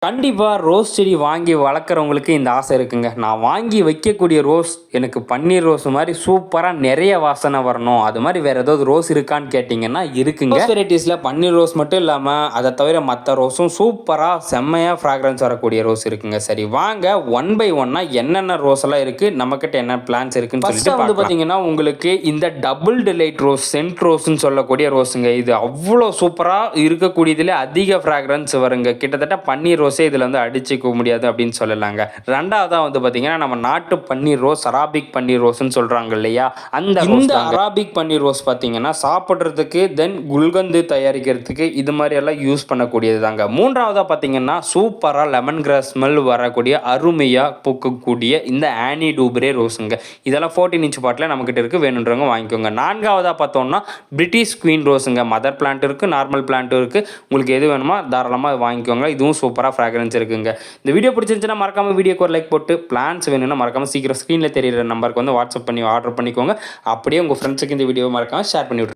கண்டிப்பாக ரோஸ் செடி வாங்கி வளர்க்குறவங்களுக்கு இந்த ஆசை இருக்குங்க. நான் வாங்கி வைக்கக்கூடிய ரோஸ் எனக்கு பன்னீர் ரோஸ் மாதிரி சூப்பராக நிறைய வாசனை வரணும். அது மாதிரி வேறு ஏதாவது ரோஸ் இருக்கான்னு கேட்டிங்கன்னா இருக்குங்க. ரோஸ் வெரைட்டிஸில் பன்னீர் ரோஸ் மட்டும் இல்லாமல் அதை தவிர மற்ற ரோஸும் சூப்பராக செம்மையாக ஃப்ராக்ரன்ஸ் வரக்கூடிய ரோஸ் இருக்குங்க. சரி வாங்க ஒன் பை ஒன்னாக என்னென்ன ரோஸ் எல்லாம் இருக்குது, நம்மக்கிட்ட என்ன பிளான்ஸ் இருக்குன்னு சொல்லிட்டு வந்து பார்த்தீங்கன்னா உங்களுக்கு இந்த டபுள் டிலைட் ரோஸ் சென்ட் ரோஸ்ன்னு சொல்லக்கூடிய ரோஸுங்க. இது அவ்வளோ சூப்பராக இருக்கக்கூடியதுல அதிக ஃப்ராக்ரன்ஸ் வருங்க. கிட்டத்தட்ட பன்னீர் ரோஸே இதில் வந்து அடிச்சுக்க முடியாது அப்படின்னு சொல்லலாங்க. ரெண்டாவதாக வந்து பார்த்தீங்கன்னா நம்ம நாட்டு பன்னீர் ரோஸ், அராபிக் பன்னீர் ரோஸ்ன்னு சொல்கிறாங்க இல்லையா, இந்த அராபிக் பன்னீர் ரோஸ் பார்த்தீங்கன்னா சாப்பிட்றதுக்கு தென் குல்கந்து தயாரிக்கிறதுக்கு இது மாதிரி எல்லாம் யூஸ் பண்ணக்கூடியது தாங்க. மூன்றாவதாக பார்த்தீங்கன்னா சூப்பராக லெமன் கிராஸ் ஸ்மெல் வரக்கூடிய அருமையாக பூக்கக்கூடிய இந்த ஆனி டூப்ரே ரோஸுங்க. இதெல்லாம் 14 இன்ச் பாட்டில் நம்மக்கிட்ட இருக்குது, வேணுன்றவங்க வாங்கிக்கோங்க. நான்காவதாக பார்த்தோம்னா பிரிட்டிஷ் குவீன் ரோஸுங்க. மதர் பிளான்ட் இருக்குது, நார்மல் பிளான்ட்டும் இருக்குது. உங்களுக்கு எது வேணுமோ தாராளமாக வாங்கிக்கோங்க. இதுவும் சூப்பராக ஃப்ராக்ரன்ஸ் இருக்குங்க. இந்த வீடியோ பிடிச்சிருந்துச்சுன்னா மறக்காமல் வீடியோக்கு ஒரு லைக் போட்டு, பிளான்ஸ் வேணும்னா மறக்காமல் சீக்கிரம் ஸ்க்ரீனில் தெரியுற நம்பருக்கு வந்து வாட்ஸ்அப் பண்ணி ஆர்டர் பண்ணிக்கோங்க. அப்படியே உங்கள் ஃப்ரெண்ட்ஸுக்கு இந்த வீடியோ மறக்காமல் ஷேர் பண்ணி விட்ருங்க.